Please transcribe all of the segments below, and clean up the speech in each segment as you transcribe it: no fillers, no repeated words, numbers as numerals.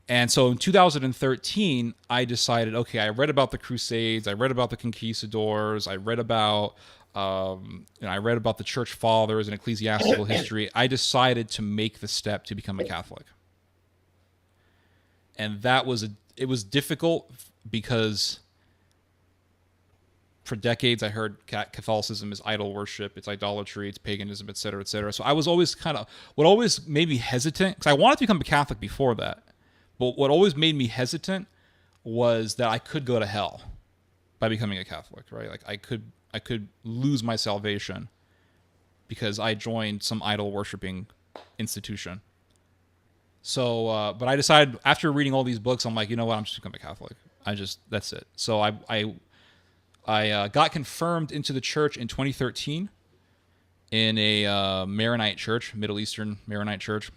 And so in 2013, I decided, okay, I read about the Crusades, I read about the Conquistadors, I read about the Church Fathers and ecclesiastical history. I decided to make the step to become a Catholic, and it was difficult because for decades I heard Catholicism is idol worship, it's idolatry, it's paganism, et cetera, et cetera. So I was always what always made me hesitant, because I wanted to become a Catholic before that, but what always made me hesitant was that I could go to hell by becoming a Catholic, right? Like I could lose my salvation because I joined some idol worshiping institution. So, but I decided after reading all these books, I'm like, you know what? I'm just becoming a Catholic. That's it. So I got confirmed into the church in 2013 in a Maronite church, Middle Eastern Maronite church.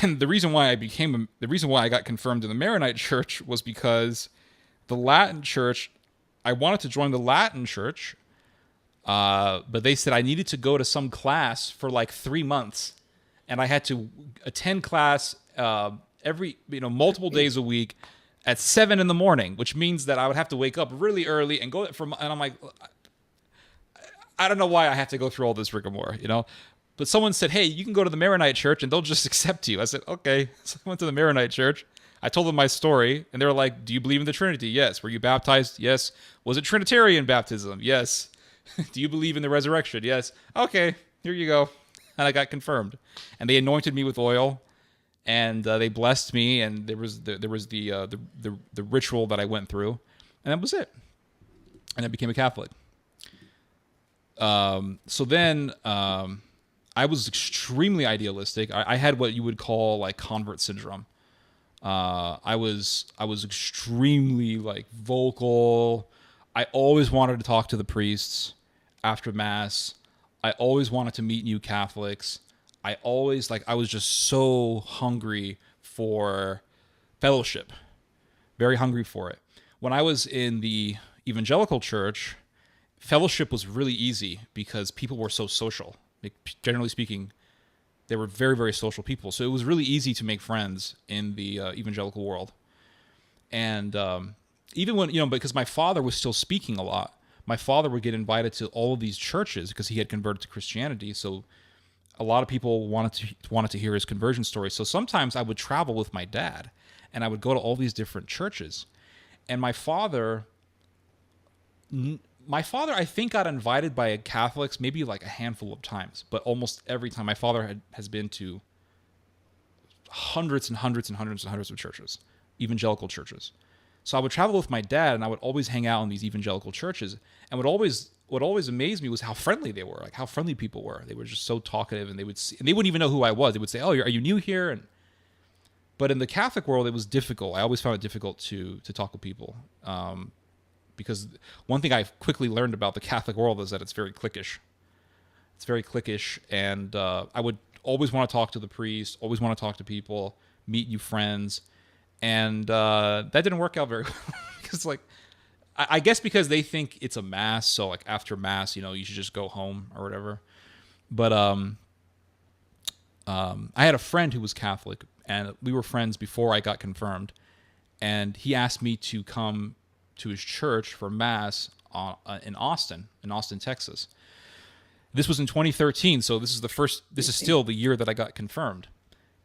And the reason why I got confirmed in the Maronite church was because the Latin church, I wanted to join the Latin church, but they said I needed to go to some class for like 3 months, and I had to attend class multiple days a week at 7 a.m, which means that I would have to wake up really early and go and I'm like, I don't know why I have to go through all this rigmarole, But someone said, hey, you can go to the Maronite church and they'll just accept you. I said, okay. So I went to the Maronite church. I told them my story, and they were like, do you believe in the Trinity? Yes. Were you baptized? Yes. Was it Trinitarian baptism? Yes. Do you believe in the resurrection? Yes. Okay, here you go. And I got confirmed. And they anointed me with oil, and they blessed me, and there was the ritual that I went through, and that was it. And I became a Catholic. So then I was extremely idealistic. I had what you would call like convert syndrome. I was extremely like vocal. I always wanted to talk to the priests after Mass. I always wanted to meet new Catholics. I was just so hungry for fellowship, very hungry for it. When I was in the evangelical church, fellowship was really easy because people were so social. Like, generally speaking, they were very, very social people. So it was really easy to make friends in the evangelical world. And even when, because my father was still speaking a lot, my father would get invited to all of these churches because he had converted to Christianity. So a lot of people wanted to hear his conversion story. So sometimes I would travel with my dad, and I would go to all these different churches. And my father, I think, got invited by Catholics maybe like a handful of times, but almost every time my father has been to hundreds and hundreds and hundreds and hundreds of churches, evangelical churches. So I would travel with my dad, and I would always hang out in these evangelical churches. And what always amazed me was how friendly they were, like how friendly people were. They were just so talkative, and they wouldn't even know who I was. They would say, "Oh, are you new here?" But in the Catholic world, it was difficult. I always found it difficult to talk with people. Because one thing I quickly learned about the Catholic world is that it's very cliquish. It's very cliquish, and I would always want to talk to the priest, always want to talk to people, meet new friends, and that didn't work out very well. Because, I guess because they think it's a Mass, so, like, after Mass, you should just go home or whatever. But I had a friend who was Catholic, and we were friends before I got confirmed, and he asked me to come to his church for Mass in Austin, Texas. This was in 2013, so this is still the year that I got confirmed.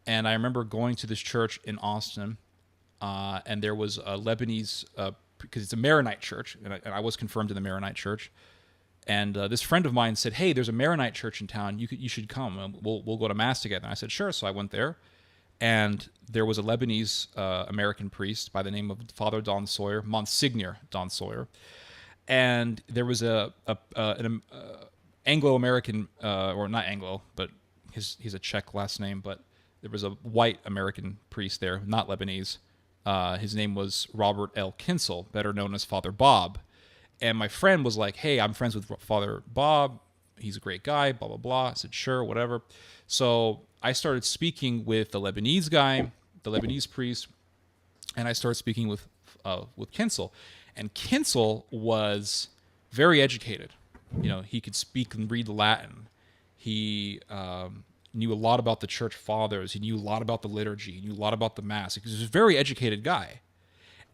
And I remember going to this church in Austin, and there was a Lebanese, because it's a Maronite church, and I was confirmed in the Maronite church. And this friend of mine said, "Hey, there's a Maronite church in town. You should come. We'll go to Mass together." And I said, "Sure." So I went there. And there was a Lebanese American priest by the name of Father Don Sawyer, Monsignor Don Sawyer, and there was an Anglo-American, or not Anglo, but he's a Czech last name, but there was a white American priest there, not Lebanese. His name was Robert L. Kinsel, better known as Father Bob. And my friend was like, "Hey, I'm friends with Father Bob. He's a great guy, blah, blah, blah." I said, "Sure, whatever." So I started speaking with the Lebanese guy, the Lebanese priest, and I started speaking with Kinsel. And Kinsel was very educated. He could speak and read Latin. He He knew a lot about the church fathers. He knew a lot about the liturgy. He knew a lot about the mass. He was a very educated guy.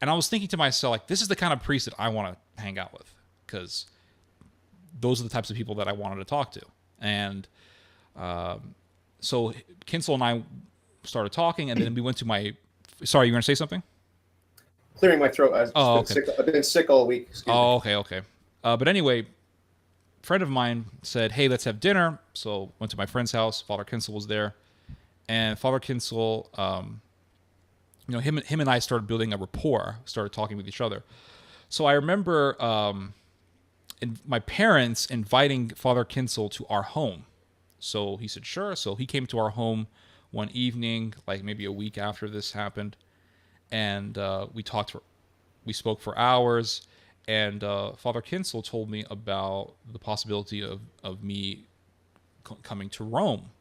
And I was thinking to myself, like, this is the kind of priest that I want to hang out with, because those are the types of people that I wanted to talk to. And so Kinsel and I started talking, and then we went to my. Sorry, you were going to say something? Clearing my throat. Okay. I've been sick all week. Okay. But anyway, a friend of mine said, "Hey, let's have dinner." So went to my friend's house. Father Kinsel was there, and Father Kinsel, him and I started building a rapport. Started talking with each other. So I remember my parents inviting Father Kinsel to our home. So he said, sure. So he came to our home one evening, like maybe a week after this happened. And we spoke for hours. And Father Kinsel told me about the possibility of me coming to Rome.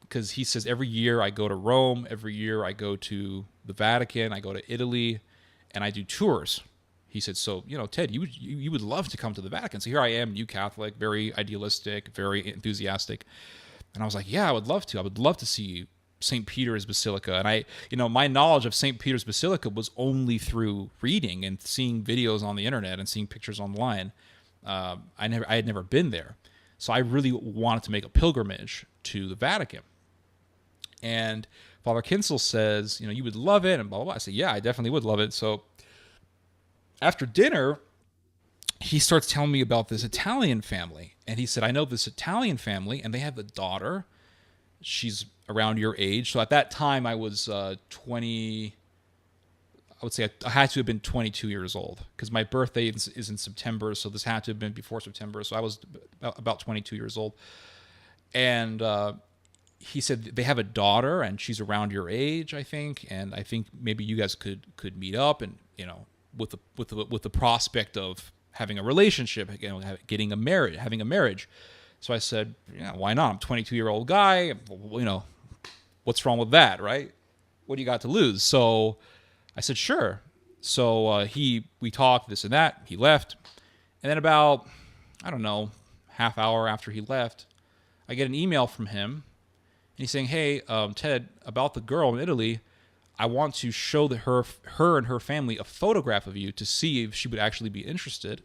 Because he says, every year I go to Rome, every year I go to the Vatican, I go to Italy, and I do tours. He said, so, Ted, you would love to come to the Vatican. So here I am, new Catholic, very idealistic, very enthusiastic. And I was like, yeah, I would love to. I would love to see St. Peter's Basilica. And my knowledge of St. Peter's Basilica was only through reading and seeing videos on the internet and seeing pictures online. I had never been there. So I really wanted to make a pilgrimage to the Vatican. And Father Kinsel says, you would love it, and blah, blah, blah. I said, yeah, I definitely would love it. So after dinner, he starts telling me about this Italian family. And he said, I know this Italian family, and they have a daughter. She's around your age. So at that time, I was 20. I would say I had to have been 22 years old, because my birthday is in September. So this had to have been before September. So I was about 22 years old. And he said they have a daughter, and she's around your age, I think. And I think maybe you guys could meet up, and, with the prospect of having a relationship, getting a marriage, having a marriage. So I said, yeah, why not? I'm a 22-year-old guy. What's wrong with that, right? What do you got to lose? So I said, sure. So we talked, this and that. He left. And then about, I don't know, half hour after he left, I get an email from him. And he's saying, hey, Ted, about the girl in Italy, I want to show her and her family a photograph of you to see if she would actually be interested.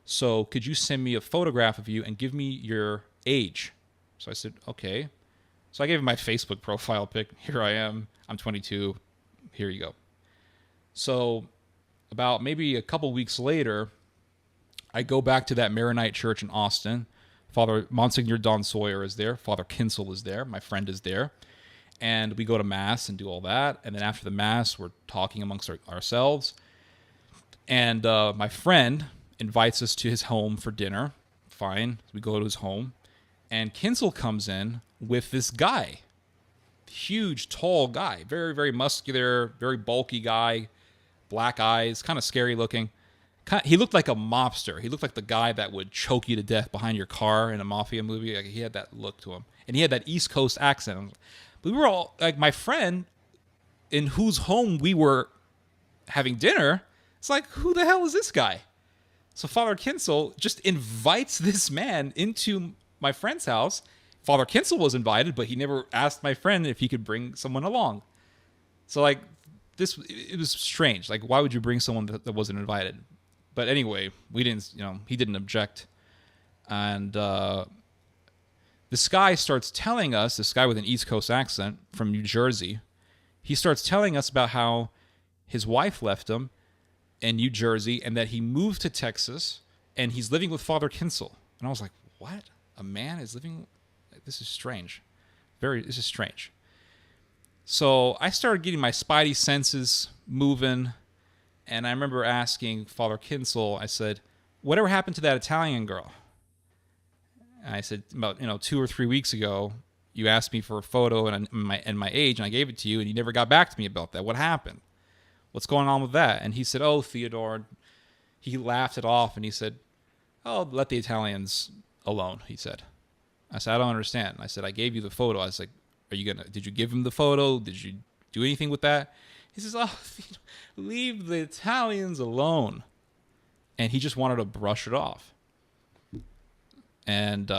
So could you send me a photograph of you and give me your age? So I said, okay. So I gave him my Facebook profile pic. Here I am. I'm 22. Here you go. So about maybe a couple weeks later, I go back to that Maronite church in Austin. Father Monsignor Don Sawyer is there. Father Kinsel is there. My friend is there. And we go to Mass and do all that. And then after the Mass, we're talking amongst ourselves. And my friend invites us to his home for dinner. Fine. We go to his home. And Kinsel comes in with this guy. Huge, tall guy. Very, very muscular, very bulky guy. Black eyes, kind of scary looking. He looked like a mobster. He looked like the guy that would choke you to death behind your car in a mafia movie. Like, he had that look to him. And he had that East Coast accent. We were all, like, my friend in whose home we were having dinner, it's like, who the hell is this guy? So Father Kinsel just invites this man into my friend's house. Father Kinsel was invited, but he never asked my friend if he could bring someone along. So, like, it was strange. Like, why would you bring someone that wasn't invited? But anyway, we didn't, he didn't object. And this guy starts telling us, this guy with an East Coast accent from New Jersey, he starts telling us about how his wife left him in New Jersey and that he moved to Texas and he's living with Father Kinsel. And I was like, what? A man is living? This is strange. This is strange. So I started getting my spidey senses moving. And I remember asking Father Kinsel, I said, whatever happened to that Italian girl? And I said, about 2 or 3 weeks ago, you asked me for a photo and my age, and I gave it to you, and you never got back to me about that. What happened? What's going on with that? And he said, oh, Theodore. He laughed it off, and he said, oh, let the Italians alone, he said. I said, I don't understand. I said, I gave you the photo. I was like, did you give him the photo? Did you do anything with that? He says, oh, leave the Italians alone. And he just wanted to brush it off. And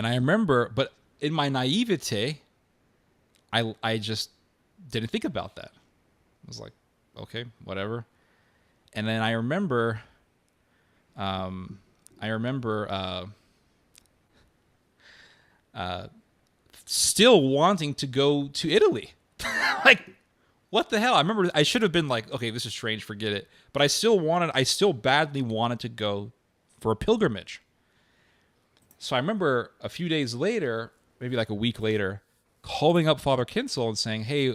And I remember, but in my naivete, I just didn't think about that. I was like, okay, whatever. And then I remember, um, I remember still wanting to go to Italy. Like, what the hell? I remember I should have been like, okay, this is strange, forget it. But I still badly wanted to go for a pilgrimage. So I remember a few days later, maybe like a week later, calling up Father Kinsel and saying, hey,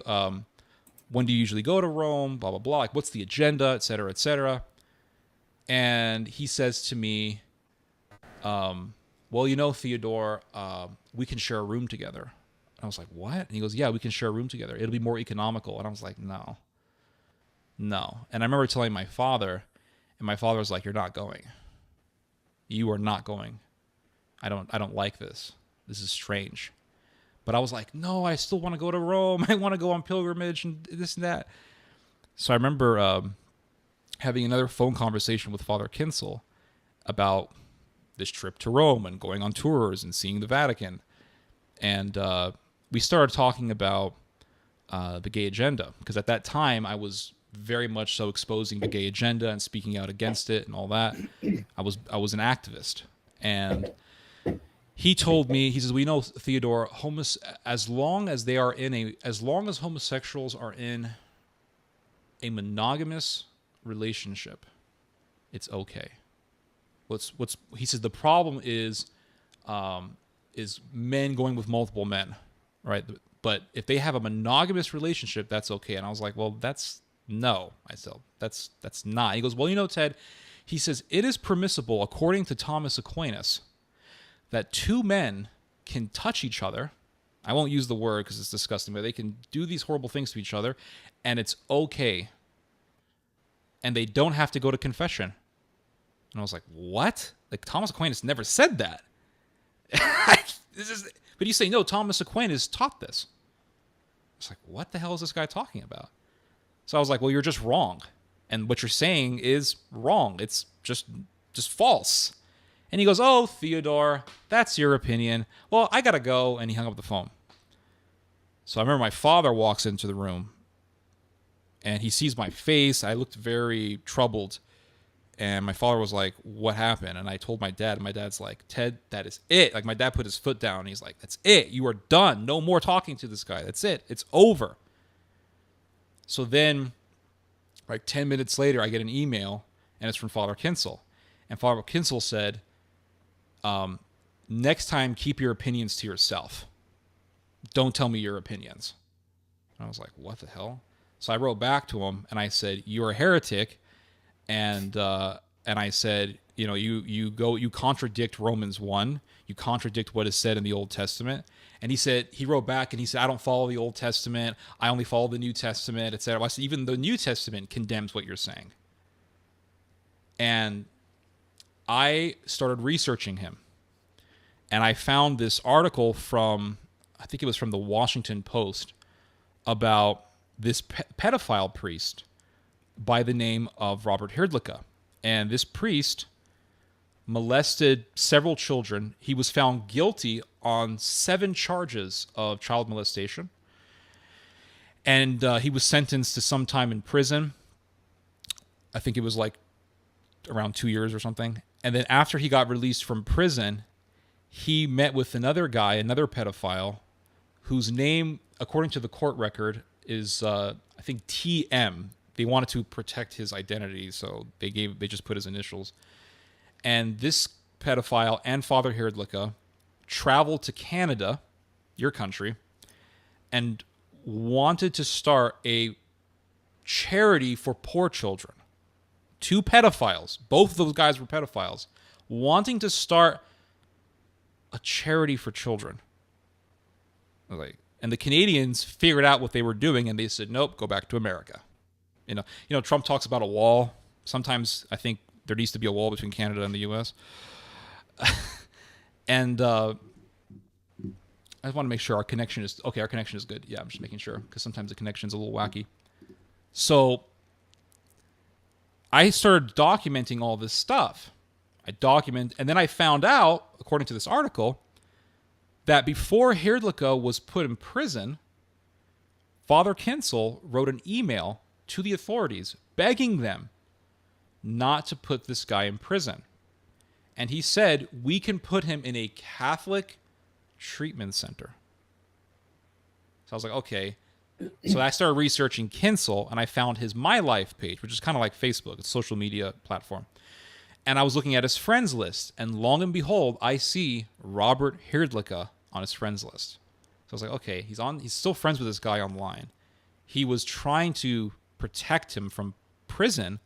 when do you usually go to Rome? Blah, blah, blah. Like, what's the agenda, et cetera, et cetera. And he says to me, well, Theodore, we can share a room together. And I was like, what? And he goes, yeah, we can share a room together. It'll be more economical. And I was like, no. And I remember telling my father, and my father was like, you're not going. You are not going. I don't like this. This is strange. But I was like, no, I still want to go to Rome. I want to go on pilgrimage and this and that. So I remember having another phone conversation with Father Kinsel about this trip to Rome and going on tours and seeing the Vatican. And we started talking about the gay agenda, because at that time I was very much so exposing the gay agenda and speaking out against it and all that. I was an activist. And he told me, he says, we know, Theodore, as long as homosexuals are in a monogamous relationship, it's okay. He says the problem is men going with multiple men, right? But if they have a monogamous relationship, that's okay. And I was like, well, that's no. I said, that's not. He goes, well, Ted, he says, it is permissible, according to Thomas Aquinas, that two men can touch each other. I won't use the word because it's disgusting, but they can do these horrible things to each other, and it's okay. And they don't have to go to confession. And I was like, what? Like, Thomas Aquinas never said that. But you say, no, Thomas Aquinas taught this. It's like, what the hell is this guy talking about? So I was like, well, you're just wrong. And what you're saying is wrong. It's just false. And he goes, oh, Theodore, that's your opinion. Well, I got to go. And he hung up the phone. So I remember my father walks into the room and he sees my face. I looked very troubled. And my father was like, what happened? And I told my dad, and my dad's like, Ted, that is it. Like, my dad put his foot down and he's like, that's it. You are done. No more talking to this guy. That's it. It's over. So then, like 10 minutes later, I get an email and it's from Father Kinsel. And Father Kinsel said, next time, keep your opinions to yourself. Don't tell me your opinions. And I was like, what the hell? So I wrote back to him and I said, you're a heretic. And I said, you contradict Romans 1. You contradict what is said in the Old Testament. And he wrote back and he said, I don't follow the Old Testament. I only follow the New Testament, etc. I said, even the New Testament condemns what you're saying. And I started researching him. And I found this article I think it was from the Washington Post, about this pedophile priest by the name of Robert Hrdlicka. And this priest molested several children. He was found guilty on 7 charges of child molestation. And he was sentenced to some time in prison. I think it was like around 2 years or something. And then after he got released from prison, he met with another guy, another pedophile, whose name, according to the court record, is, I think, TM. They wanted to protect his identity, so they just put his initials. And this pedophile and Father Hrdlicka traveled to Canada, your country, and wanted to start a charity for poor children. 2 pedophiles, both of those guys were pedophiles, wanting to start a charity for children. And the Canadians figured out what they were doing, and they said, nope, go back to America. Trump talks about a wall. Sometimes I think there needs to be a wall between Canada and the U.S. And I just want to make sure our connection is okay. Our connection is good. Yeah, I'm just making sure, because sometimes the connection's a little wacky. So I started documenting all this stuff. And then I found out, according to this article, that before Hrdlicka was put in prison, Father Kinsel wrote an email to the authorities begging them not to put this guy in prison. And he said, we can put him in a Catholic treatment center. So I was like, okay. So I started researching Kinsel, and I found his My Life page, which is kind of like Facebook, it's a social media platform. And I was looking at his friends list, and long and behold, I see Robert Hrdlicka on his friends list. So I was like, okay, he's still friends with this guy online. He was trying to protect him from prison,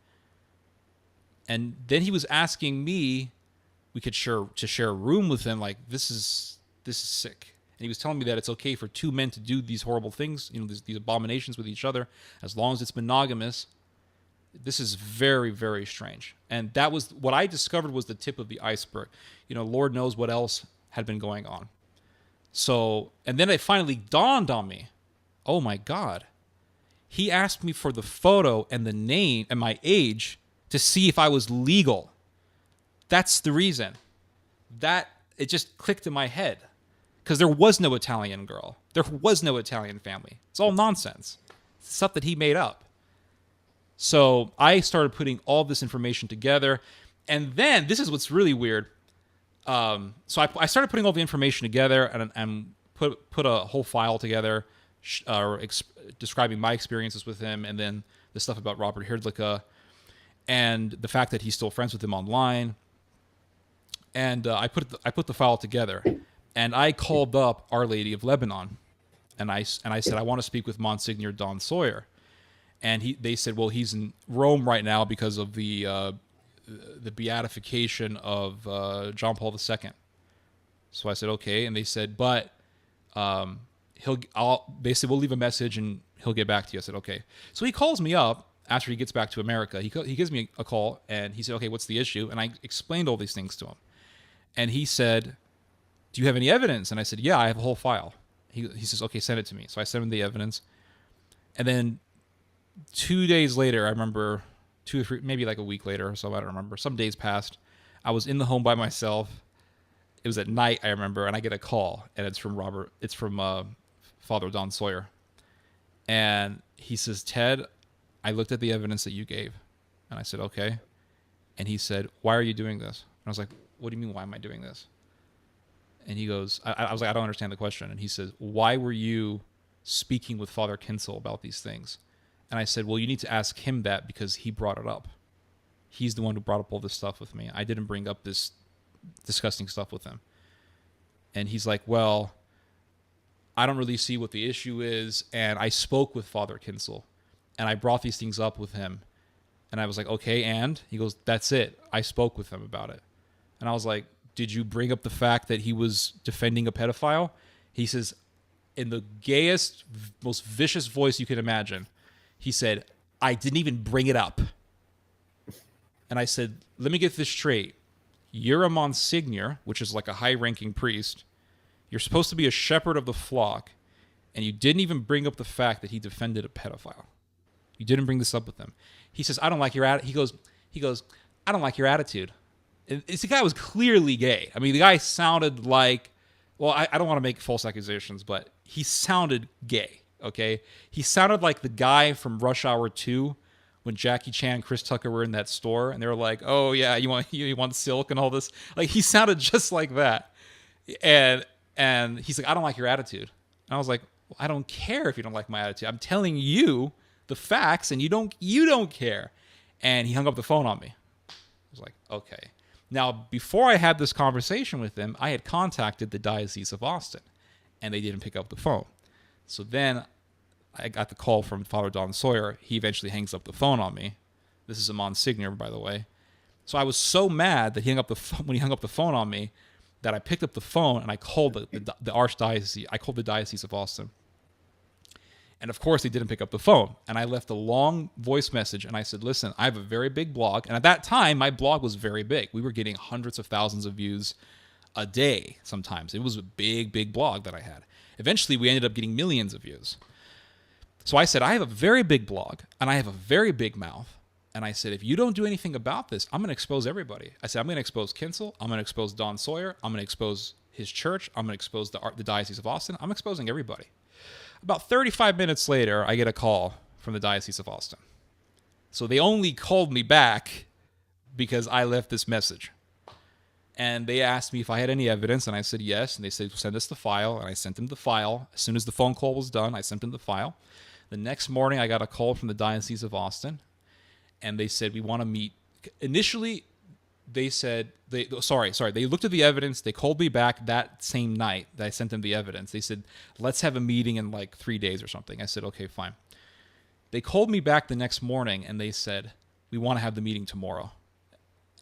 and then he was asking me we could share a room with him. Like, this is sick. And he was telling me that it's okay for two men to do these horrible things, these abominations with each other, as long as it's monogamous. This is very, very strange. And that was what I discovered was the tip of the iceberg. Lord knows what else had been going on. So, and then it finally dawned on me, oh my God, he asked me for the photo and the name and my age to see if I was legal. That's the reason. That, it just clicked in my head. Because there was no Italian girl. There was no Italian family. It's all nonsense. It's stuff that he made up. So I started putting all this information together. And then, this is what's really weird. So I started putting all the information together and put a whole file together describing my experiences with him, and then the stuff about Robert Hrdlicka and the fact that he's still friends with him online. And I put the file together. And I called up Our Lady of Lebanon, and I said, I want to speak with Monsignor Don Sawyer. And they said, well, he's in Rome right now because of the beatification of John Paul II. So I said, okay. And they said, but they said, we'll leave a message and he'll get back to you. I said, okay. So he calls me up after he gets back to America. He gives me a call, and he said, okay, what's the issue? And I explained all these things to him. And he said, do you have any evidence? And I said, yeah, I have a whole file. He says, okay, send it to me. So I sent him the evidence. And then 2 days later, I remember 2 or 3, maybe like a week later or so, I don't remember. Some days passed. I was in the home by myself. It was at night, I remember, and I get a call, and it's from Father Don Sawyer. And he says, Ted, I looked at the evidence that you gave. And I said, okay. And he said, why are you doing this? And I was like, what do you mean, why am I doing this? And he goes, I was like, I don't understand the question. And he says, why were you speaking with Father Kinsel about these things? And I said, well, you need to ask him that because he brought it up. He's the one who brought up all this stuff with me. I didn't bring up this disgusting stuff with him. And he's like, well, I don't really see what the issue is. And I spoke with Father Kinsel, and I brought these things up with him. And I was like, okay, and? He goes, that's it. I spoke with him about it. And I was like, did you bring up the fact that he was defending a pedophile? He says, in the gayest, most vicious voice you can imagine, he said, I didn't even bring it up. And I said, let me get this straight. You're a Monsignor, which is like a high-ranking priest. You're supposed to be a shepherd of the flock, and you didn't even bring up the fact that he defended a pedophile. You didn't bring this up with him. He says, I don't like your attitude. He goes, I don't like your attitude. The guy was clearly gay. I mean, the guy sounded like, well, I don't want to make false accusations, but he sounded gay, okay? He sounded like the guy from Rush Hour 2 when Jackie Chan and Chris Tucker were in that store, and they were like, oh, yeah, you want silk and all this? Like, he sounded just like that. And he's like, I don't like your attitude. And I was like, well, I don't care if you don't like my attitude. I'm telling you the facts, and you don't care. And he hung up the phone on me. I was like, okay. Now, before I had this conversation with him, I had contacted the Diocese of Austin, and they didn't pick up the phone. So then I got the call from Father Don Sawyer. He eventually hangs up the phone on me. This is a Monsignor, by the way. So I was so mad that when he hung up the phone on me, that I picked up the phone and I called the Archdiocese. I called the Diocese of Austin. And of course, they didn't pick up the phone. And I left a long voice message, and I said, listen, I have a very big blog. And at that time, my blog was very big. We were getting hundreds of thousands of views a day sometimes. It was a big, big blog that I had. Eventually, we ended up getting millions of views. So I said, I have a very big blog, and I have a very big mouth. And I said, if you don't do anything about this, I'm going to expose everybody. I said, I'm going to expose Kinsel. I'm going to expose Don Sawyer. I'm going to expose his church. I'm going to expose the Diocese of Austin. I'm exposing everybody. About 35 minutes later, I get a call from the Diocese of Austin. So they only called me back because I left this message. And they asked me if I had any evidence, and I said yes. And they said, send us the file. And I sent them the file. As soon as the phone call was done, I sent them the file. The next morning, I got a call from the Diocese of Austin, and they said, we want to meet. Initially, they said, they looked at the evidence. They called me back that same night that I sent them the evidence. They said, let's have a meeting in like 3 days or something. I said, okay, fine. They called me back the next morning, and they said, we want to have the meeting tomorrow.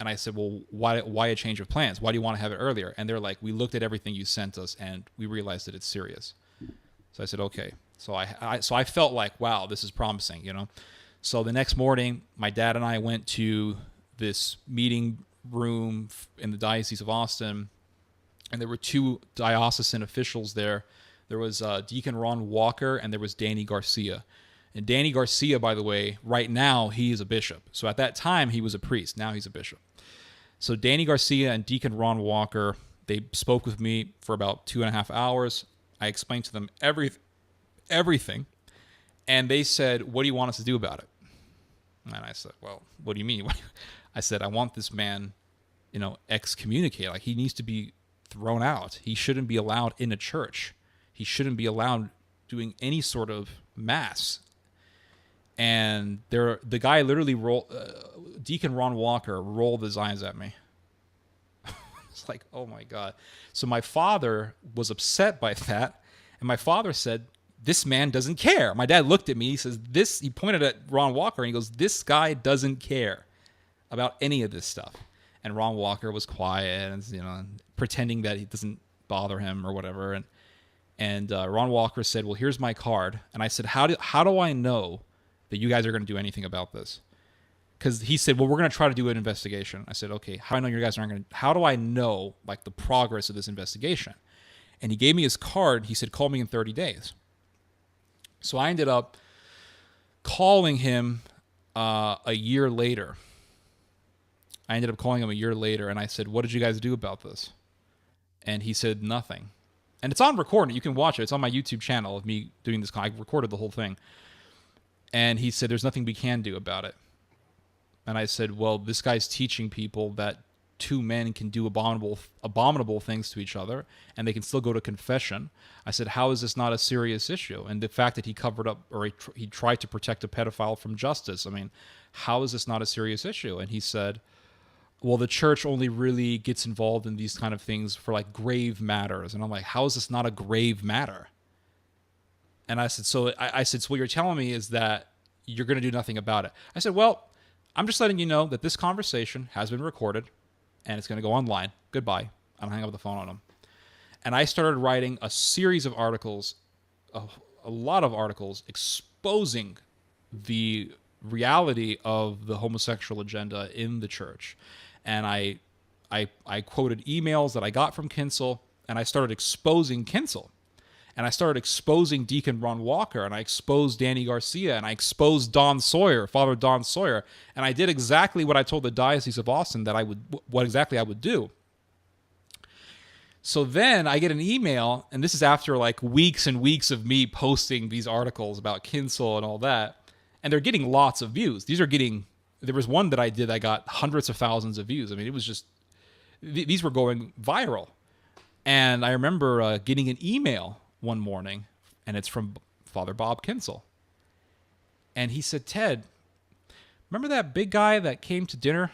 And I said, well, why a change of plans? Why do you want to have it earlier? And they're like, we looked at everything you sent us, and we realized that it's serious. So I said, okay. So I felt like, wow, this is promising, you know. So the next morning, my dad and I went to this meeting room in the Diocese of Austin, and there were two diocesan officials there. There was Deacon Ron Walker, and there was Danny Garcia. And Danny Garcia, by the way, right now, he is a bishop. So at that time, he was a priest. Now he's a bishop. So Danny Garcia and Deacon Ron Walker, they spoke with me for about 2.5 hours. I explained to them everything. And they said, what do you want us to do about it? And I said, well, what do you mean? I said, I want this man, excommunicated. Like, he needs to be thrown out. He shouldn't be allowed in a church. He shouldn't be allowed doing any sort of mass. And the guy literally Deacon Ron Walker rolled his eyes at me. It's like, oh my God. So my father was upset by that. And my father said, this man doesn't care. My dad looked at me. He says, he pointed at Ron Walker and he goes, this guy doesn't care about any of this stuff. And Ron Walker was quiet and, pretending that it doesn't bother him or whatever. And Ron Walker said, well, here's my card. And I said, how do I know that you guys are going to do anything about this? Because he said, well, we're going to try to do an investigation. I said, okay, how do I know you guys aren't going to, how do I know like the progress of this investigation? And he gave me his card. He said, call me in 30 days. So I ended up calling him a year later. And I said, what did you guys do about this? And he said, nothing. And it's on recording. You can watch it. It's on my YouTube channel of me doing this. I recorded the whole thing. And he said, there's nothing we can do about it. And I said, well, this guy's teaching people that two men can do abominable things to each other, and they can still go to confession. I said, how is this not a serious issue? And the fact that he covered up, or he tried to protect a pedophile from justice, I mean, how is this not a serious issue? And he said, well, the church only really gets involved in these kind of things for like grave matters. And I'm like, how is this not a grave matter? And I said, so what you're telling me is that you're going to do nothing about it. I said, well, I'm just letting you know that this conversation has been recorded and it's going to go online. Goodbye. I'm hanging up the phone on him. And I started writing a series of articles, a lot of articles exposing the reality of the homosexual agenda in the church. And I quoted emails that I got from Kinsel, and I started exposing Kinsel. And I started exposing Deacon Ron Walker, and I exposed Danny Garcia, and I exposed Father Don Sawyer, and I did exactly what I told the Diocese of Austin that what exactly I would do. So then I get an email, and this is after like weeks and weeks of me posting these articles about Kinsel and all that, and they're getting lots of views. There was one that I did that got hundreds of thousands of views. I mean, it was just, these were going viral. And I remember getting an email one morning, and it's from Father Bob Kinsel. And he said, Ted, remember that big guy that came to dinner?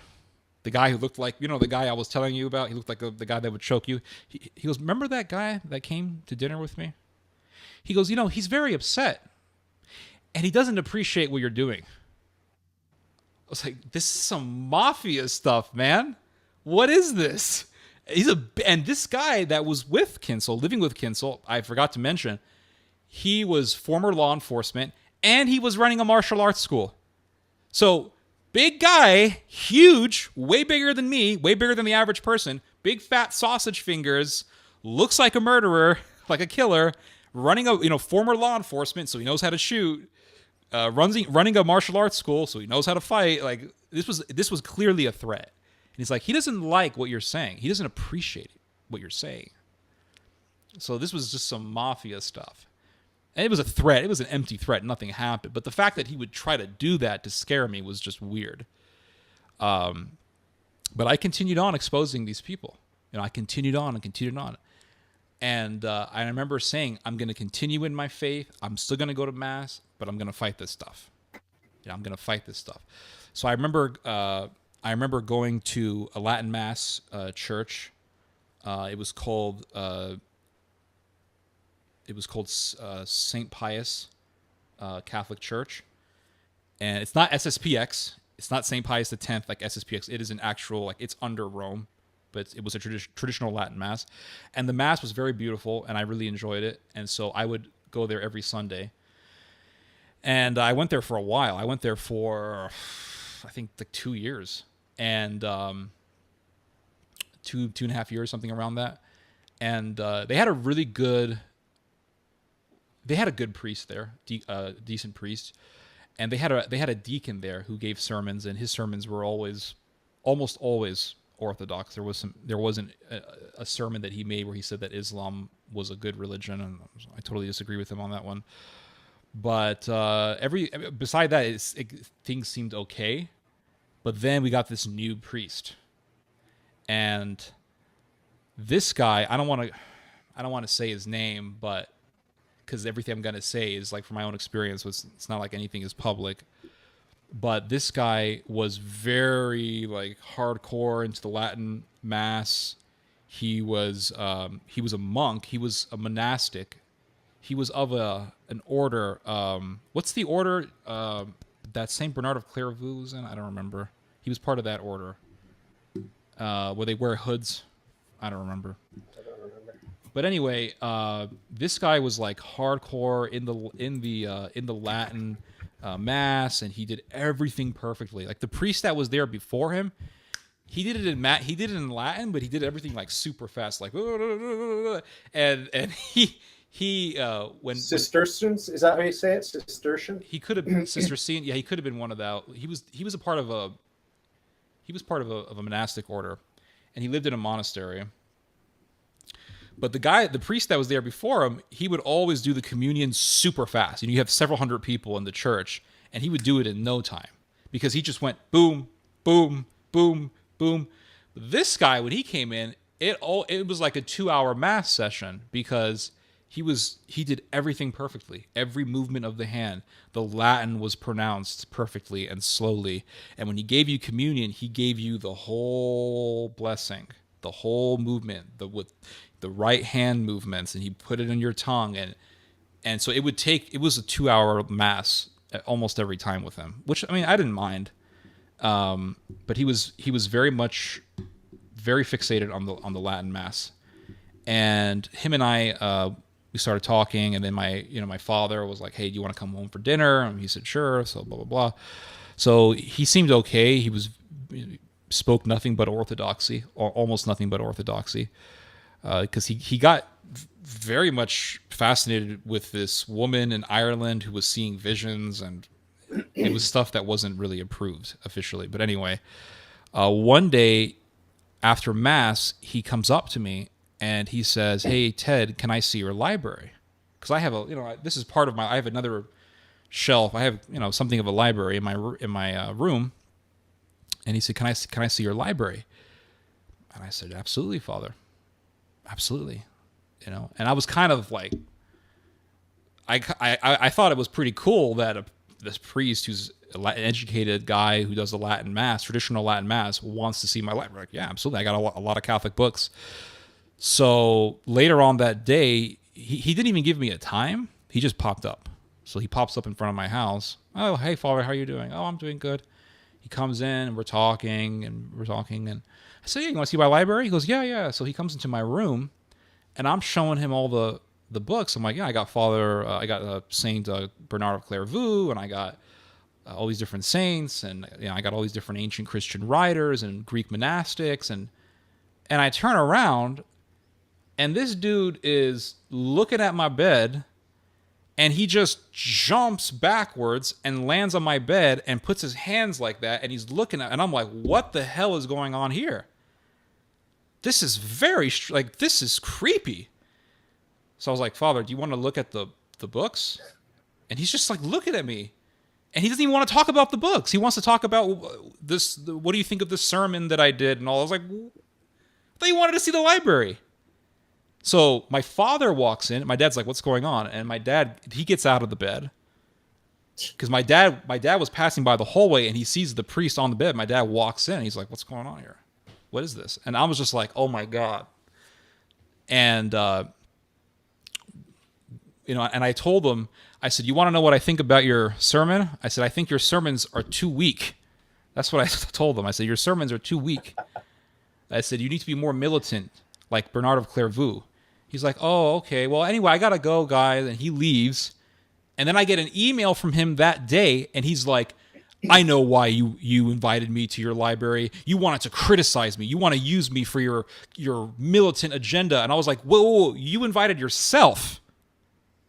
The guy who looked like, the guy I was telling you about? He looked like the guy that would choke you. He goes, remember that guy that came to dinner with me? He goes, he's very upset. And he doesn't appreciate what you're doing. I was like, this is some mafia stuff, man. What is this? And this guy that was with Kinsel, living with Kinsel, I forgot to mention, he was former law enforcement, and he was running a martial arts school. So, big guy, huge, way bigger than me, way bigger than the average person, big fat sausage fingers, looks like a murderer, like a killer, running a former law enforcement, so he knows how to shoot, running a martial arts school, so he knows how to fight. Like, this was clearly a threat. And he's like, he doesn't like what you're saying. He doesn't appreciate what you're saying. So this was just some mafia stuff. And it was a threat. It was an empty threat. Nothing happened. But the fact that he would try to do that to scare me was just weird. But I continued on exposing these people. I continued on and continued on. And I remember saying, I'm going to continue in my faith. I'm still going to go to Mass, but I'm going to fight this stuff. I'm going to fight this stuff. So I remember going to a Latin Mass church. It was called St. Pius Catholic Church. And it's not SSPX. It's not St. Pius X like SSPX. It is an actual, it's under Rome. But it was a traditional Latin Mass. And the Mass was very beautiful, and I really enjoyed it. And so I would go there every Sunday. And I went there for a while. I went there for, I think, 2 years. And 2.5 years, something around that. And they had a good priest there, decent priest. And they had a deacon there who gave sermons, and his sermons were almost always orthodox. There wasn't a sermon that he made where he said that Islam was a good religion, and I totally disagree with him on that one. But beside that, things seemed okay. But then we got this new priest, and this guy, I don't want to say his name, but because everything I'm gonna say is from my own experience, it's not like anything is public. But this guy was very hardcore into the Latin Mass. He was a monk. He was a monastic. He was of an order. What's the order that Saint Bernard of Clairvaux was in? I don't remember. He was part of that order where they wear hoods. I don't remember. But anyway, this guy was hardcore in the Latin Mass, and he did everything perfectly. The priest that was there before him, he did it in Latin, but he did everything super fast, and he when Cistercians, is that how you say it? Cistercian? He could have been Cistercian. Yeah, he could have been one of that. He was a part of a monastic order, and he lived in a monastery. But the priest that was there before him, he would always do the communion super fast. You have several hundred people in the church, and he would do it in no time because he just went boom, boom, boom, boom. This guy, when he came in, it was like a 2-hour Mass session because he did everything perfectly. Every movement of the hand, the Latin was pronounced perfectly and slowly. And when he gave you communion, he gave you the whole blessing, the whole movement, with the right hand movements, and he put it in your tongue, and so it was a 2-hour Mass almost every time with him, which I didn't mind, but he was very fixated on the Latin Mass, and him and I we started talking, and then my father was like, hey, do you want to come home for dinner? And he said sure. So blah blah blah. So he seemed okay. He spoke nothing but orthodoxy, or almost nothing but orthodoxy. Because he got very much fascinated with this woman in Ireland who was seeing visions, and it was stuff that wasn't really approved officially. But anyway, one day after Mass, he comes up to me and he says, hey, Ted, can I see your library? Because I have this is part of I have another shelf. I have, something of a library in my room. And he said, can I see your library? And I said, absolutely, Father. Absolutely. And I was kind of I thought it was pretty cool that this priest who's an educated guy who does the Latin Mass, traditional Latin Mass, wants to see my library. Yeah, absolutely. I got a lot of Catholic books. So later on that day, he didn't even give me a time. He just popped up. So he pops up in front of my house. Oh, hey, Father, how are you doing? Oh, I'm doing good. He comes in, and we're talking, and I said, yeah, you want to see my library? He goes, yeah. So he comes into my room, and I'm showing him all the books. I'm like, yeah, I got Saint Bernard of Clairvaux, and I got all these different saints, and I got all these different ancient Christian writers and Greek monastics, and I turn around, and this dude is looking at my bed, and he just jumps backwards and lands on my bed and puts his hands like that, and he's looking at, and I'm like, what the hell is going on here? This is this is creepy. So I was like, Father, do you want to look at the books? And he's just like looking at me. And he doesn't even want to talk about the books. He wants to talk about this. What do you think of this sermon that I did? And all. I was like, I thought you wanted to see the library. So my father walks in. My dad's like, what's going on? And my dad, he gets out of the bed. Because my dad was passing by the hallway and he sees the priest on the bed. My dad walks in. He's like, what's going on here? What is this? And I was just like, oh my God. And, and I told him, I said, you want to know what I think about your sermon? I said, I think your sermons are too weak. That's what I told him. I said, your sermons are too weak. I said, you need to be more militant, like Bernard of Clairvaux. He's like, oh, okay. Well, anyway, I got to go, guys. And he leaves. And then I get an email from him that day, and he's like, I know why you invited me to your library. You wanted to criticize me. You want to use me for your militant agenda. And I was like, whoa, you invited yourself.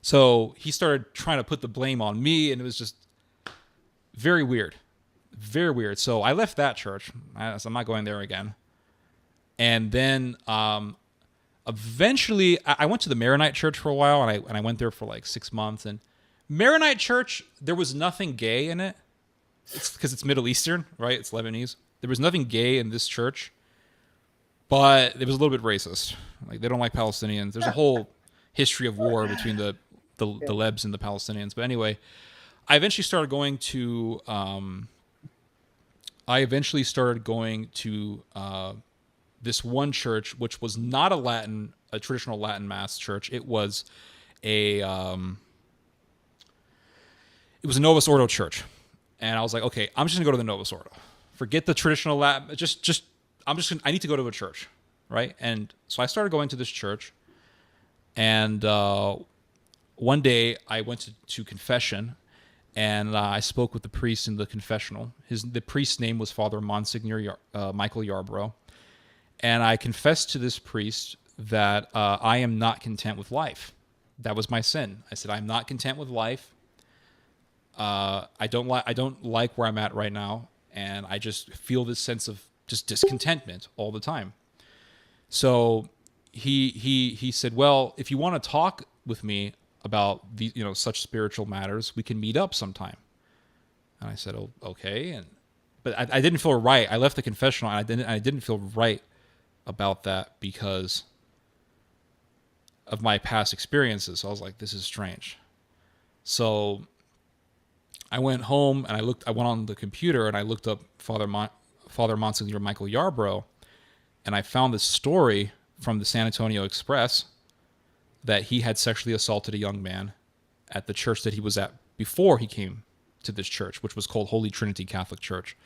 So he started trying to put the blame on me, and it was just very weird. Very weird. So I left that church. So I'm not going there again. And then eventually I went to the Maronite church for a while, and I went there for like 6 months. And Maronite church, there was nothing gay in it. It's because it's Middle Eastern, right? It's Lebanese. There was nothing gay in this church, but it was a little bit racist. Like, they don't like Palestinians. There's a whole history of war between the Lebs and the Palestinians. But anyway, I eventually started going to this one church, which was not a traditional Latin mass church. It was a Novus Ordo church. And I was like, okay, I'm just gonna go to the Novus Ordo. Forget the traditional Latin. I need to go to a church, right? And so I started going to this church. And one day I went to confession, and I spoke with the priest in the confessional. The priest's name was Father Monsignor Michael Yarbrough. And I confessed to this priest that I am not content with life. That was my sin. I said, I'm not content with life. I don't like where I'm at right now, and I just feel this sense of just discontentment all the time. So he said, well, if you want to talk with me about these, such spiritual matters, we can meet up sometime. And I said, oh, okay. But I didn't feel right. I left the confessional, and I didn't feel right about that because of my past experiences. So I was like, this is strange. So I went home and I went on the computer and I looked up Father Monsignor Michael Yarbrough, and I found this story from the San Antonio Express that he had sexually assaulted a young man at the church that he was at before he came to this church, which was called Holy Trinity Catholic Church.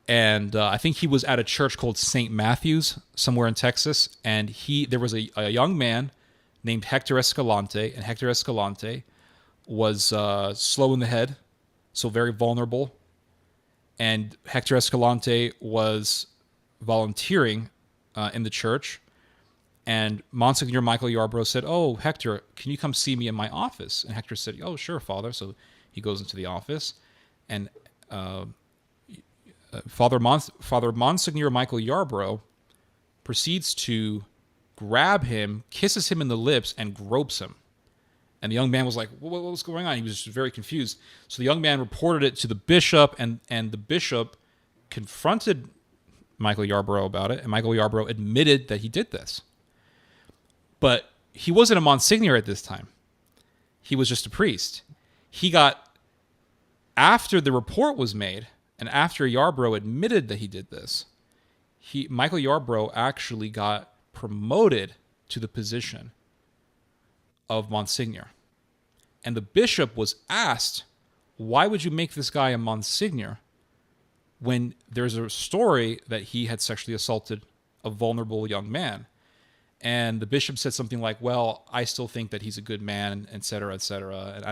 And I think he was at a church called St. Matthew's somewhere in Texas, and there was a young man named Hector Escalante, and Hector Escalante was slow in the head, so very vulnerable. And Hector Escalante was volunteering in the church. And Monsignor Michael Yarbrough said, oh, Hector, can you come see me in my office? And Hector said, oh, sure, Father. So he goes into the office. And Father Monsignor Michael Yarbrough proceeds to grab him, kisses him in the lips, and gropes him. And the young man was like, what was going on? He was just very confused. So the young man reported it to the bishop, and the bishop confronted Michael Yarbrough about it, and Michael Yarbrough admitted that he did this. But he wasn't a Monsignor at this time. He was just a priest. After the report was made, and after Yarbrough admitted that he did this, Michael Yarbrough actually got promoted to the position of Monsignor. And the bishop was asked, why would you make this guy a Monsignor when there's a story that he had sexually assaulted a vulnerable young man? And the bishop said something like, well, I still think that he's a good man, et cetera,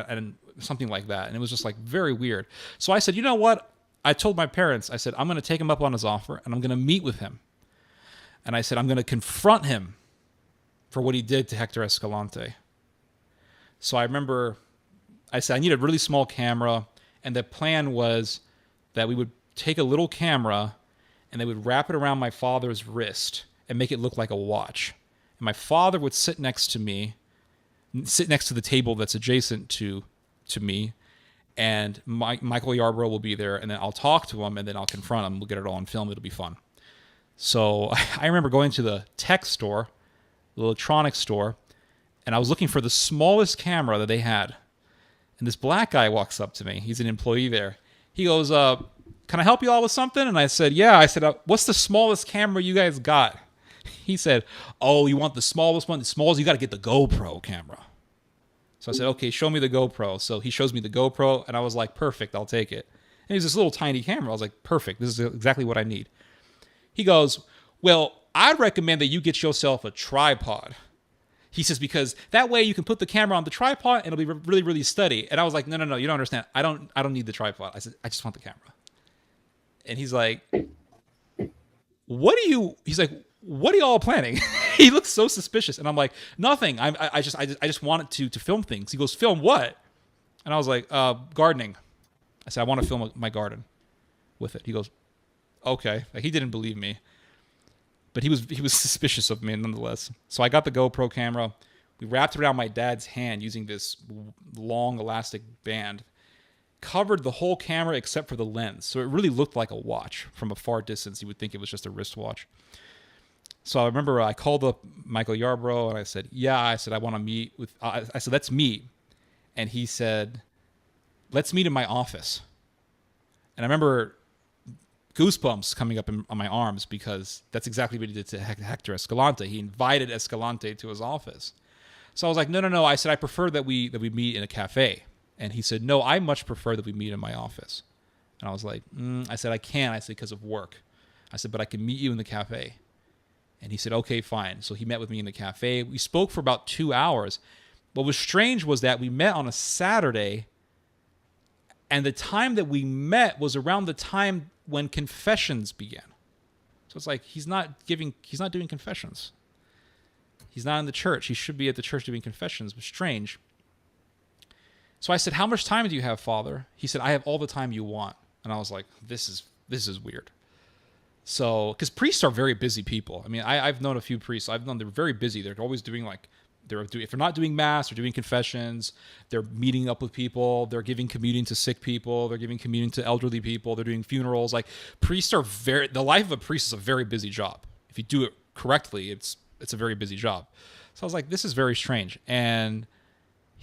and something like that. And it was just like very weird. So I said, you know what? I told my parents, I said, I'm going to take him up on his offer, and I'm going to meet with him. And I said, I'm going to confront him for what he did to Hector Escalante. So I remember I said, I need a really small camera. And the plan was that we would take a little camera and they would wrap it around my father's wrist and make it look like a watch. And my father would sit next to me sit next to the table that's adjacent to me, and Michael Yarbrough will be there, and then I'll talk to him, and then I'll confront him. We'll get it all on film. It'll be fun. So I remember going to the tech store, the electronics store, and I was looking for the smallest camera that they had. And this black guy walks up to me. He's an employee there. He goes, can I help you all with something? And I said, yeah. I said, what's the smallest camera you guys got? He said, oh, you want the smallest one? The smallest, you got to get the GoPro camera. So I said, okay, show me the GoPro. So he shows me the GoPro, and I was like, perfect, I'll take it. And he's this little tiny camera. I was like, perfect, this is exactly what I need. He goes, well, I'd recommend that you get yourself a tripod. He says, because that way you can put the camera on the tripod and it'll be really, really steady. And I was like, no, you don't understand. I don't need the tripod. I said, I just want the camera. And he's like, what are y'all planning? He looks so suspicious. And I'm like, nothing. I just wanted to film things. He goes, film what? And I was like, gardening. I said, I want to film my garden with it. He goes, okay. Like, he didn't believe me. But he was suspicious of me nonetheless. So I got the GoPro camera. We wrapped it around my dad's hand using this long elastic band. Covered the whole camera except for the lens. So it really looked like a watch. From a far distance, you would think it was just a wristwatch. So I remember I called up Michael Yarbrough and I said, yeah, I said, I want to meet with, I said, let's meet. And he said, let's meet in my office. And I remember goosebumps coming up on my arms because that's exactly what he did to Hector Escalante. He invited Escalante to his office. So I was like, no. I said, I prefer that we meet in a cafe. And he said, no, I much prefer that we meet in my office. And I was like, I said, I can't. I said, because of work. I said, but I can meet you in the cafe. And he said, okay, fine. So he met with me in the cafe. We spoke for about 2 hours. What was strange was that we met on a Saturday, and the time that we met was around the time when confessions began. So it's like he's not doing confessions. He's not in the church. He should be at the church doing confessions. It was strange. So I said, how much time do you have, Father? He said, I have all the time you want. And I was like, this is weird. So, because priests are very busy people. I mean, I've known a few priests. I've known they're very busy. They're always doing if they're not doing mass, they're doing confessions. They're meeting up with people. They're giving communion to sick people. They're giving communion to elderly people. They're doing funerals. Like, priests are the life of a priest is a very busy job. If you do it correctly, it's a very busy job. So I was like, this is very strange. And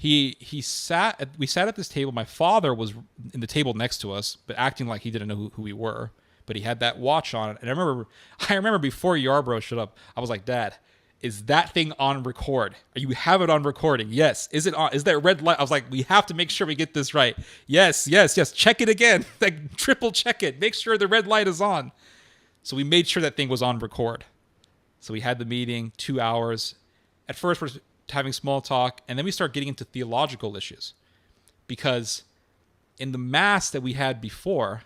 we sat at this table. My father was in the table next to us, but acting like he didn't know who we were. But he had that watch on it. And I remember before Yarbrough showed up, I was like, Dad, is that thing on record? You have it on recording? Yes. Is it on? Is there a red light? I was like, we have to make sure we get this right. Yes. Check it again. Like, triple check it. Make sure the red light is on. So we made sure that thing was on record. So we had the meeting, 2 hours. At first, we're having small talk, and then we start getting into theological issues. Because in the mass that we had before,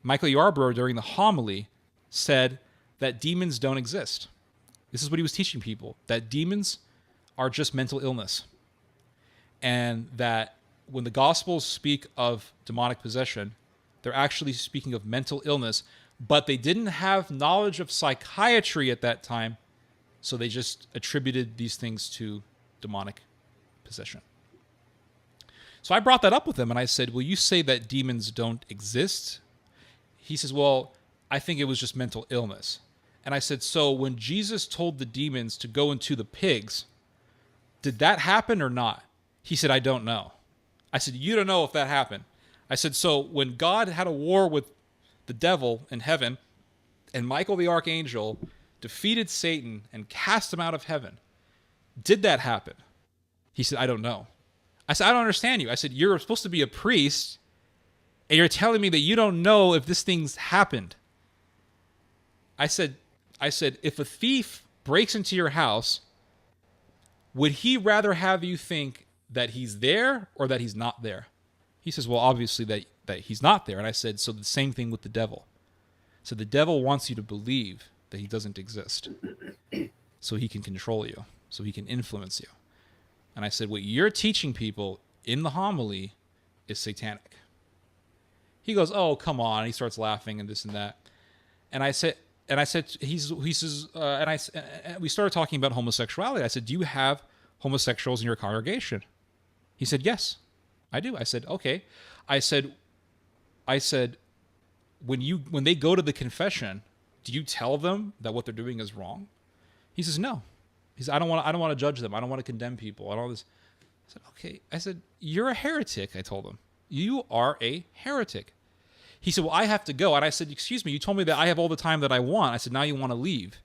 Michael Yarbrough, during the homily, said that demons don't exist. This is what he was teaching people, that demons are just mental illness. And that when the Gospels speak of demonic possession, they're actually speaking of mental illness, but they didn't have knowledge of psychiatry at that time, so they just attributed these things to demonic possession. So I brought that up with him, and I said, well, you say that demons don't exist? He says, well, I think it was just mental illness. And I said, so when Jesus told the demons to go into the pigs, did that happen or not? He said, I don't know. I said, you don't know if that happened. I said, so when God had a war with the devil in heaven, and Michael the archangel defeated Satan and cast him out of heaven, did that happen? He said, I don't know. I said, I don't understand you. I said, you're supposed to be a priest, and you're telling me that you don't know if this thing's happened. I said, if a thief breaks into your house, would he rather have you think that he's there or that he's not there? He says, well, obviously that he's not there. And I said, so the same thing with the devil. So the devil wants you to believe that he doesn't exist so he can control you, so he can influence you. And I said, what you're teaching people in the homily is satanic. He goes, oh, come on. He starts laughing and this and that. And I said, he says, we started talking about homosexuality. I said, do you have homosexuals in your congregation? He said, yes, I do. I said, okay. I said, when they go to the confession, do you tell them that what they're doing is wrong? He says, no. He said, I don't want to judge them. I don't want to condemn people and all this. I said, okay. I said, you're a heretic. I told him, you are a heretic. He said, well, I have to go. And I said, excuse me, you told me that I have all the time that I want. I said, now you want to leave.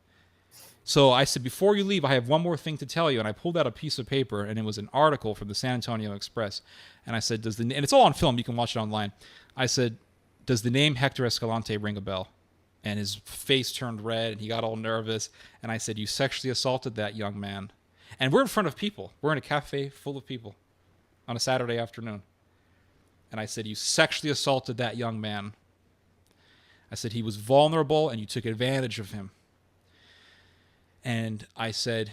So I said, before you leave, I have one more thing to tell you. And I pulled out a piece of paper, and it was an article from the San Antonio Express. And I said, and it's all on film. You can watch it online. I said, does the name Hector Escalante ring a bell? And his face turned red, and he got all nervous. And I said, you sexually assaulted that young man. And we're in front of people. We're in a cafe full of people on a Saturday afternoon. And I said, you sexually assaulted that young man. I said, he was vulnerable, and you took advantage of him. And I said,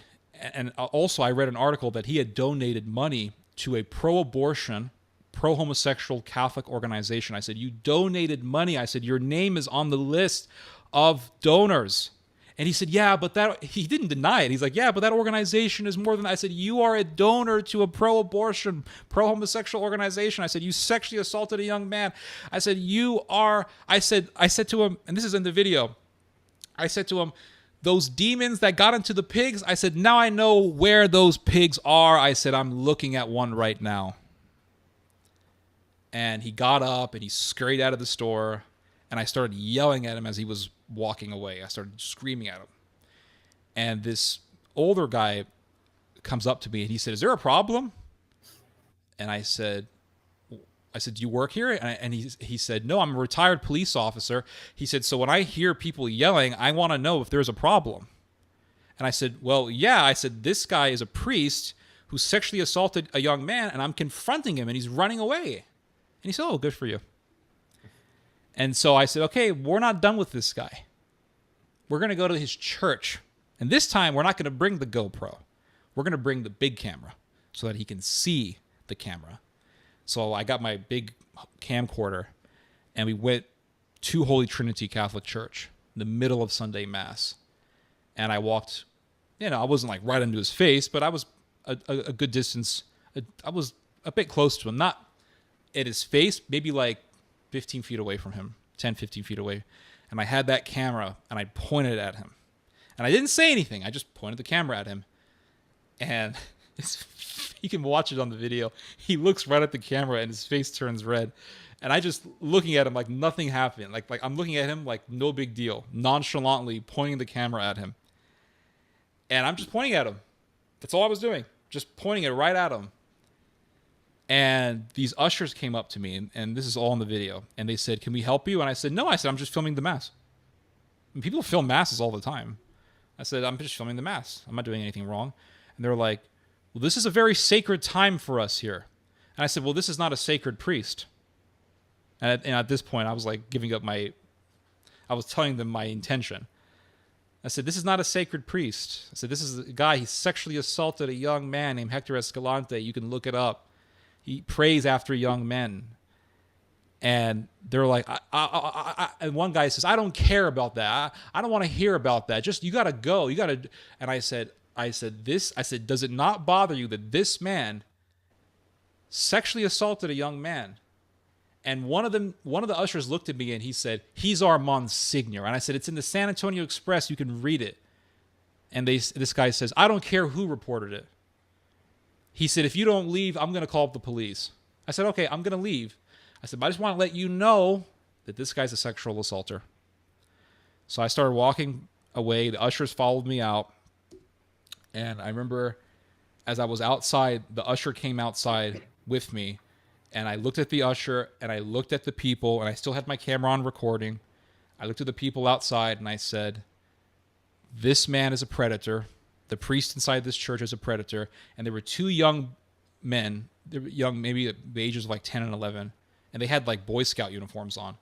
and also I read an article that he had donated money to a pro-abortion, pro-homosexual Catholic organization. I said, you donated money. I said, your name is on the list of donors. And he said, yeah, but he didn't deny it. He's like, yeah, but that organization is more than that. I said, you are a donor to a pro-abortion, pro-homosexual organization. I said, you sexually assaulted a young man. I said, I said to him, and this is in the video, I said to him, those demons that got into the pigs, I said, now I know where those pigs are. I said, I'm looking at one right now. And he got up and he scurried out of the store. And I started yelling at him as he was walking away. I started screaming at him. And this older guy comes up to me and he said, is there a problem? And I said, do you work here? And he said, no, I'm a retired police officer. He said, so when I hear people yelling, I want to know if there's a problem. And I said, well, yeah. I said, this guy is a priest who sexually assaulted a young man, and I'm confronting him, and he's running away. And he said, oh, good for you. And so I said, okay, we're not done with this guy. We're going to go to his church. And this time, we're not going to bring the GoPro. We're going to bring the big camera so that he can see the camera. So I got my big camcorder, and we went to Holy Trinity Catholic Church in the middle of Sunday Mass. And I walked, I wasn't like right into his face, but I was a good distance. I was a bit close to him, not at his face, maybe like 15 feet away from him, 10, 15 feet away. And I had that camera, and I pointed at him. And I didn't say anything. I just pointed the camera at him. And you can watch it on the video. He looks right at the camera and his face turns red. And I just looking at him like nothing happened. Like I'm looking at him like no big deal, nonchalantly pointing the camera at him. And I'm just pointing at him. That's all I was doing. Just pointing it right at him. And these ushers came up to me, and this is all in the video. And they said, can we help you? And I said, no. I said, I'm just filming the Mass. And people film Masses all the time. I said, I'm just filming the Mass. I'm not doing anything wrong. And they were like, well, this is a very sacred time for us here. And I said, well, this is not a sacred priest. And at this point, I was like I was telling them my intention. I said, this is not a sacred priest. I said, this is a guy, he sexually assaulted a young man named Hector Escalante. You can look it up. He prays after young men. And they're like, and one guy says, I don't care about that. I don't want to hear about that. Just, you got to go. You got to. And I said, does it not bother you that this man sexually assaulted a young man? And one of the ushers looked at me and he said, he's our Monsignor. And I said, it's in the San Antonio Express. You can read it. And this guy says, I don't care who reported it. He said, if you don't leave, I'm going to call up the police. I said, okay, I'm going to leave. I said, but I just want to let you know that this guy's a sexual assaulter. So I started walking away. The ushers followed me out. And I remember as I was outside, the usher came outside with me. And I looked at the usher and I looked at the people, and I still had my camera on recording. I looked at the people outside and I said, this man is a predator. The priest inside this church is a predator. And there were two young men, they were young, maybe at the ages of like 10 and 11. And they had like Boy Scout uniforms on.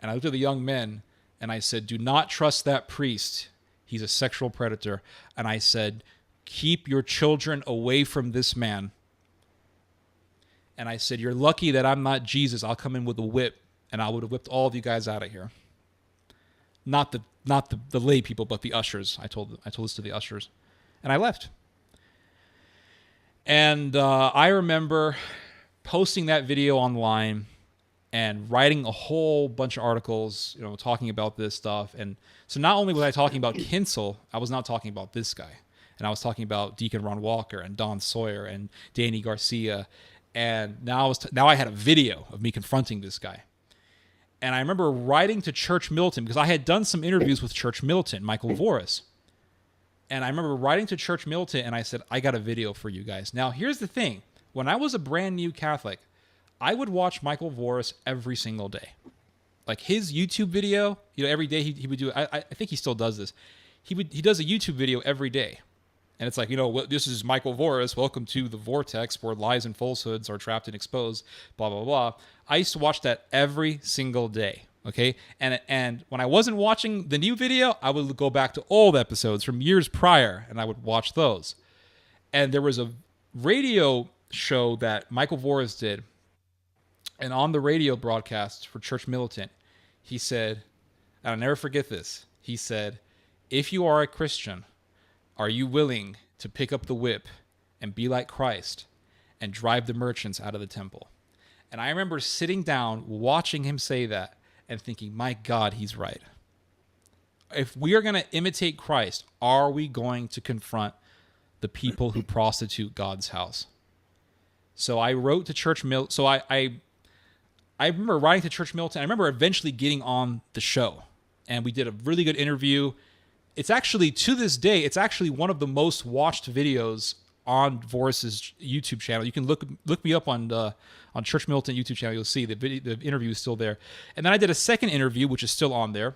And I looked at the young men and I said, do not trust that priest. He's a sexual predator. And I said, keep your children away from this man. And I said, you're lucky that I'm not Jesus. I'll come in with a whip, and I would have whipped all of you guys out of here. Not the lay people, but the ushers. I told this to the ushers. And I left. And I remember posting that video online and writing a whole bunch of articles, talking about this stuff. And so not only was I talking about Kinsel, I was not talking about this guy. And I was talking about Deacon Ron Walker and Don Sawyer and Danny Garcia. And now I had a video of me confronting this guy. And I remember writing to Church Militant because I had done some interviews with Church Militant, Michael Voris. And I remember writing to Church Militant and I said, I got a video for you guys. Now, here's the thing. When I was a brand new Catholic, I would watch Michael Voris every single day. Like his YouTube video, every day he would do it. I think he still does this. He does a YouTube video every day. And it's like, this is Michael Voris. Welcome to the vortex where lies and falsehoods are trapped and exposed, blah, blah, blah. I used to watch that every single day. Okay. And when I wasn't watching the new video, I would go back to old episodes from years prior and I would watch those. And there was a radio show that Michael Voris did. And on the radio broadcast for Church Militant, he said, and I'll never forget this. He said, if you are a Christian, are you willing to pick up the whip and be like Christ and drive the merchants out of the temple? And I remember sitting down, watching him say that and thinking, my God, he's right. If we are going to imitate Christ, are we going to confront the people who prostitute God's house? So I wrote to Church Militant. So I remember writing to Church Militant. I remember eventually getting on the show. And we did a really good interview. It's actually, to this day, it's actually one of the most watched videos on Voris's YouTube channel. You can look me up on Church Militant YouTube channel. You'll see the interview is still there. And then I did a second interview, which is still on there.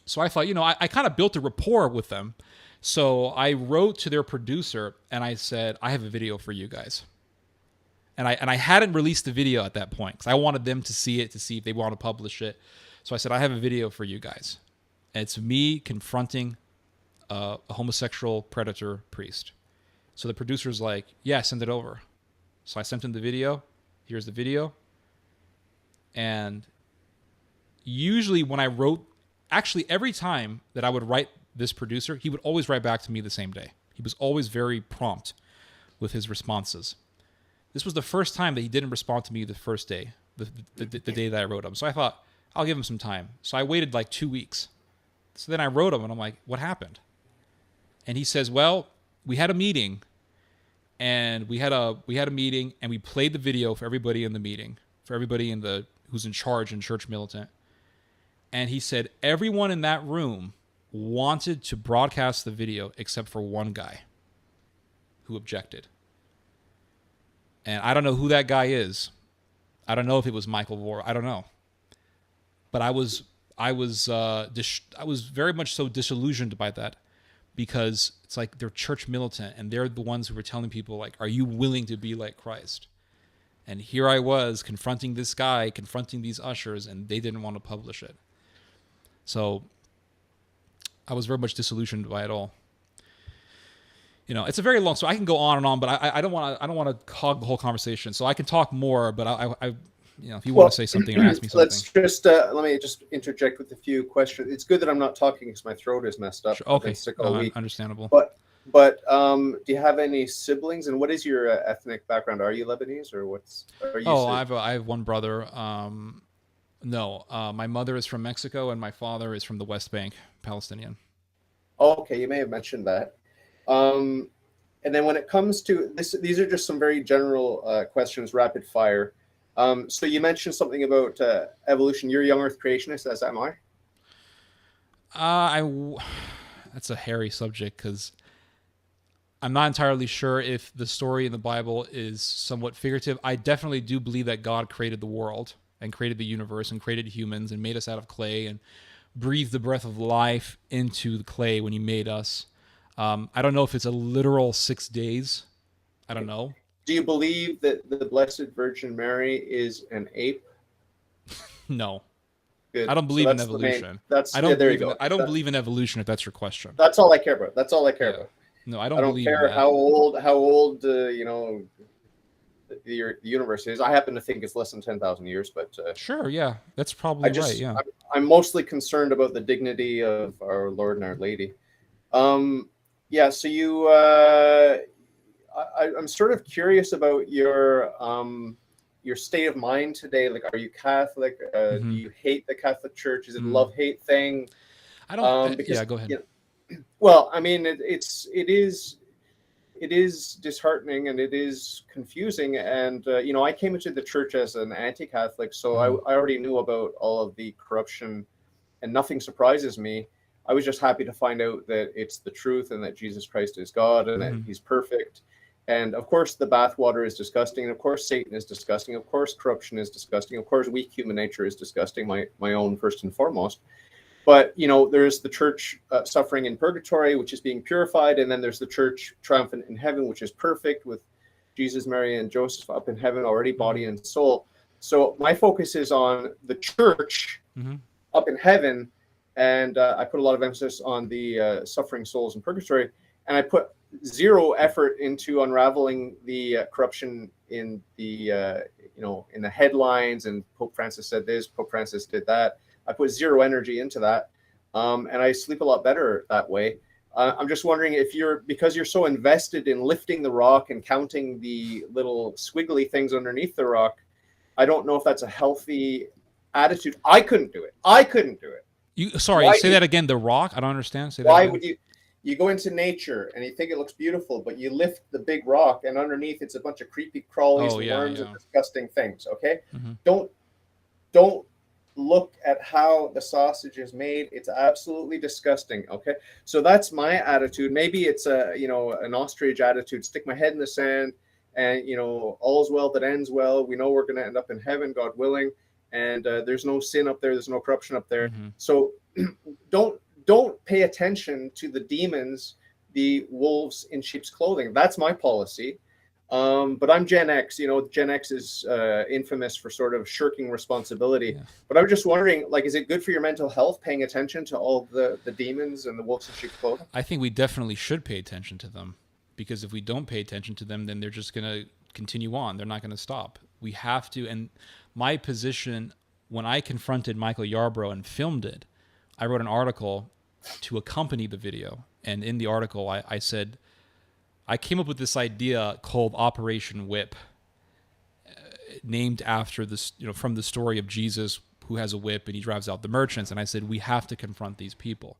So I thought, I kind of built a rapport with them. So I wrote to their producer and I said, I have a video for you guys. And I hadn't released the video at that point because I wanted them to see it, to see if they want to publish it. So I said, I have a video for you guys. And it's me confronting a homosexual predator priest. So the producer's like, yeah, send it over. So I sent him the video. Here's the video. And usually when I wrote, actually every time that I would write this producer, he would always write back to me the same day. He was always very prompt with his responses. This was the first time that he didn't respond to me the first day, the day that I wrote him. So I thought, I'll give him some time. So I waited like 2 weeks. So then I wrote him and I'm like, what happened? And he says, well, we had a meeting and we had a meeting and we played the video for everybody in the meeting, for everybody who's in charge in Church Militant. And he said, everyone in that room wanted to broadcast the video except for one guy who objected. And I don't know who that guy is. I don't know if it was Michael Vore. I don't know. But I was very much so disillusioned by that because it's like they're Church Militant and they're the ones who were telling people like, are you willing to be like Christ? And here I was confronting this guy, confronting these ushers, and they didn't want to publish it. So I was very much disillusioned by it all. It's a very long, so I can go on and on, but I don't want to hog the whole conversation. So I can talk more, but I if you want to say something or ask me something. Let's just let me just interject with a few questions. It's good that I'm not talking because my throat is messed up. Sure. Okay, sick all week. Understandable. But do you have any siblings? And what is your ethnic background? Are you Lebanese or are you? I have one brother. No, my mother is from Mexico and my father is from the West Bank, Palestinian. Oh, okay, you may have mentioned that. And then when it comes to this, these are just some very general questions, rapid fire. So you mentioned something about evolution. You're a young Earth creationist, as am I. That's a hairy subject because I'm not entirely sure if the story in the Bible is somewhat figurative. I definitely do believe that God created the world and created the universe and created humans and made us out of clay and breathed the breath of life into the clay when he made us. I don't know if it's a literal 6 days. I don't know. Do you believe that the Blessed Virgin Mary is an ape? No. Good. I don't believe in evolution. I don't believe in evolution. If that's your question. That's all I care about. That's all I care about. No, I don't believe care in that. how old the universe is. I happen to think it's less than 10,000 years, but sure, yeah, that's probably right. Yeah, I'm mostly concerned about the dignity of our Lord and Our Lady. Yeah, so you, I'm sort of curious about your state of mind today. Like, are you Catholic? Do you hate the Catholic Church? Is it a love-hate thing? I don't. Because Yeah, go ahead. you know, well, I mean, it is disheartening and it is confusing. And you know, I came into the church as an anti-Catholic, so I already knew about all of the corruption, and nothing surprises me. I was just happy to find out that it's the truth and that Jesus Christ is God and that He's perfect. And of course, the bathwater is disgusting. And of course, Satan is disgusting. Of course, corruption is disgusting. Of course, weak human nature is disgusting. My own first and foremost. But you know, there's the church suffering in purgatory, which is being purified, and then there's the church triumphant in heaven, which is perfect, with Jesus, Mary, and Joseph up in heaven already, body and soul. So my focus is on the church up in heaven, and I put a lot of emphasis on the suffering souls in purgatory, and I put zero effort into unraveling the corruption in the in the headlines. And Pope Francis said this, Pope Francis did that. I put zero energy into that, and I sleep a lot better that way. I'm just wondering if because you're so invested in lifting the rock and counting the little squiggly things underneath the rock, I don't know if that's a healthy attitude. I couldn't do it. Say that again. The rock. I don't understand. Say that why again. would you go into nature and you think it looks beautiful, but you lift the big rock and underneath it's a bunch of creepy crawlies and worms and disgusting things. Okay, don't look at how the sausage is made. It's absolutely disgusting. Okay, so that's my attitude. Maybe it's an ostrich attitude. Stick my head in the sand, and all's well that ends well. We know we're going to end up in heaven, God willing. And there's no sin up there. There's no corruption up there. So don't pay attention to the demons, the wolves in sheep's clothing. That's my policy. But I'm Gen X. Gen X is infamous for sort of shirking responsibility. Yeah. But I'm just wondering, is it good for your mental health paying attention to all the demons and the wolves in sheep's clothing? I think we definitely should pay attention to them, because if we don't pay attention to them, then they're just going to continue on. They're not going to stop. We have to. And my position, when I confronted Michael Yarbrough and filmed it, I wrote an article to accompany the video. And in the article, I said, I came up with this idea called Operation Whip, named after this, from the story of Jesus, who has a whip and he drives out the merchants. And I said, we have to confront these people.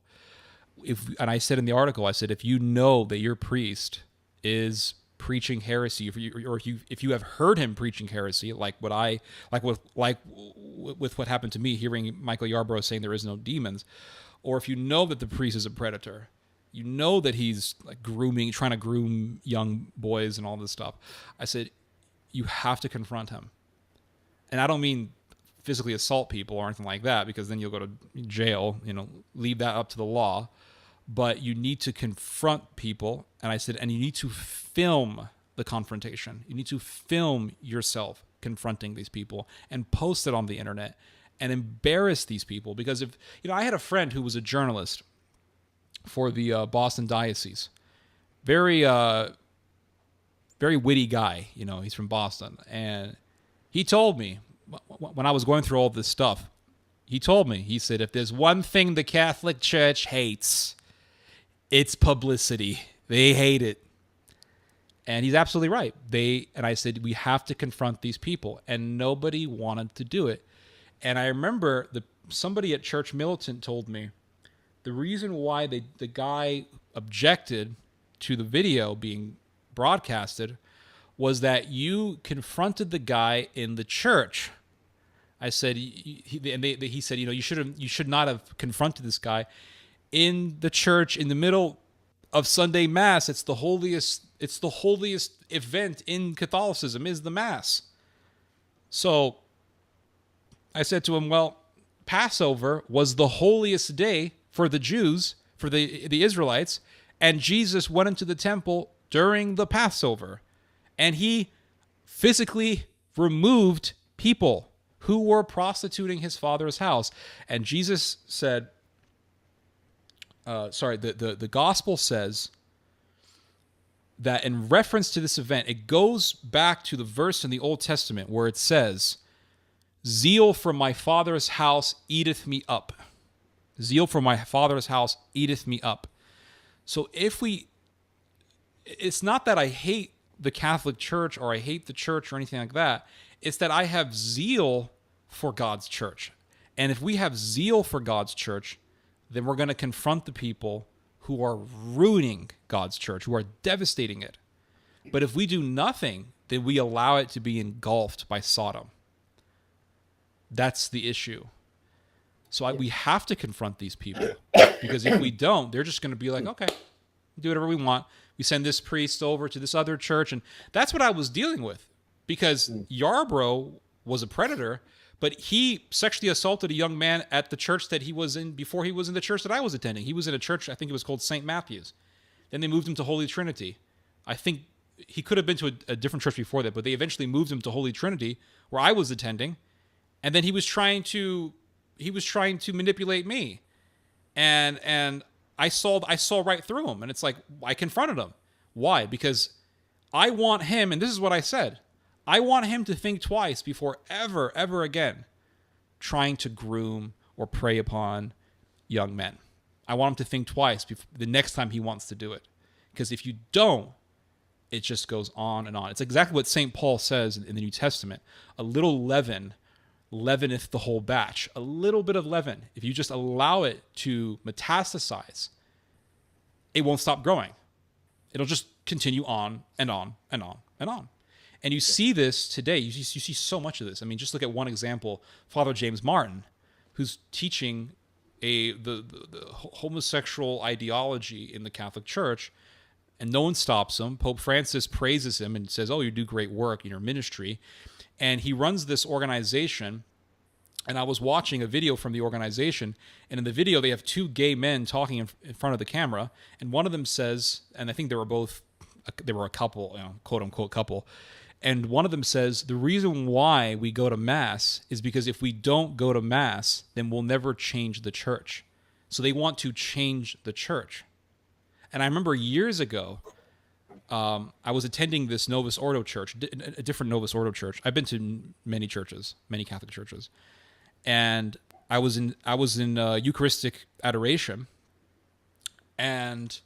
And I said in the article, I said, if you know that your priest is preaching heresy, if you have heard him preaching heresy, with what happened to me, hearing Michael Yarbrough saying there is no demons, or if you know that the priest is a predator, you know that he's trying to groom young boys and all this stuff, I said, you have to confront him. And I don't mean physically assault people or anything like that, because then you'll go to jail, leave that up to the law. But you need to confront people. And I said, and you need to film the confrontation. You need to film yourself confronting these people and post it on the internet and embarrass these people. Because I had a friend who was a journalist for the Boston Diocese. Very, very witty guy. He's from Boston. And he told me, when I was going through all this stuff, he said, if there's one thing the Catholic Church hates, it's publicity. They hate it. And he's absolutely right. And I said, we have to confront these people. And nobody wanted to do it. And I remember somebody at Church Militant told me the reason why the guy objected to the video being broadcasted was that you confronted the guy in the church. I said, he said, you should not have confronted this guy in the church in the middle of Sunday Mass. It's the holiest event in Catholicism is the Mass. So I said to him, well, Passover was the holiest day for the Jews, for the Israelites, and Jesus went into the temple during the Passover, and he physically removed people who were prostituting his Father's house. And Jesus said, the gospel says that in reference to this event, it goes back to the verse in the Old Testament where it says, zeal for my Father's house eateth me up. Zeal for my Father's house eateth me up. So it's not that I hate the Catholic Church or I hate the church or anything like that. It's that I have zeal for God's church. And if we have zeal for God's church, then we're going to confront the people who are ruining God's church, who are devastating it. But if we do nothing, then we allow it to be engulfed by Sodom. That's the issue. So we have to confront these people, because if we don't, they're just going to be like, okay, do whatever we want. We send this priest over to this other church. And that's what I was dealing with, because Yarbrough was a predator, but he sexually assaulted a young man at the church that he was in before he was in the church that I was attending. He was in a church, I think it was called St. Matthew's. Then they moved him to Holy Trinity. I think he could have been to a different church before that, but they eventually moved him to Holy Trinity, where I was attending. And then he was trying to manipulate me. And I saw right through him. And it's like, I confronted him. Why? Because I want him, and this is what I said, I want him to think twice before ever again trying to groom or prey upon young men. I want him to think twice the next time he wants to do it. Because if you don't, it just goes on and on. It's exactly what St. Paul says in the New Testament. A little leaven leaveneth the whole batch. A little bit of leaven, if you just allow it to metastasize, it won't stop growing. It'll just continue on and on and on and on. And you see this today. You see so much of this. I mean, just look at one example, Father James Martin, who's teaching the homosexual ideology in the Catholic Church, and no one stops him. Pope Francis praises him and says, oh, you do great work in your ministry. And he runs this organization, and I was watching a video from the organization, and in the video they have two gay men talking in front of the camera, and one of them says, and I think they were a couple, quote unquote couple, and one of them says, the reason why we go to Mass is because if we don't go to Mass, then we'll never change the church. So they want to change the church. And I remember years ago, I was attending this Novus Ordo church, a different Novus Ordo church. I've been to many churches, many Catholic churches, and I was in Eucharistic adoration, and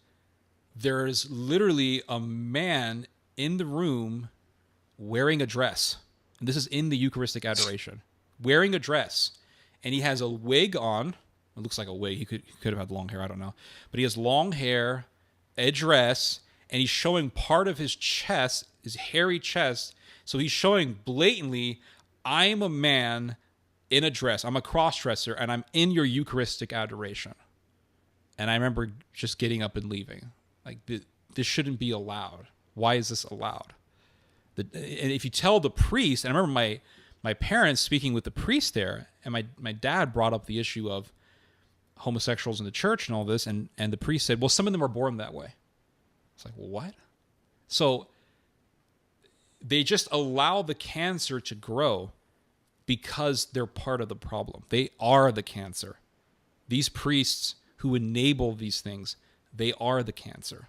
there's literally a man in the room wearing a dress, and this is in the Eucharistic adoration, wearing a dress, and he has a wig on. It looks like a wig. He could have had long hair. I don't know, but he has long hair, a dress. And he's showing part of his chest, his hairy chest. So he's showing blatantly, I'm a man in a dress. I'm a cross-dresser, and I'm in your Eucharistic adoration. And I remember just getting up and leaving. Like, this shouldn't be allowed. Why is this allowed? And if you tell the priest, and I remember my parents speaking with the priest there, and my dad brought up the issue of homosexuals in the church and all this, and the priest said, well, some of them are born that way. It's like, well, what? So they just allow the cancer to grow because they're part of the problem. They are the cancer. These priests who enable these things, they are the cancer.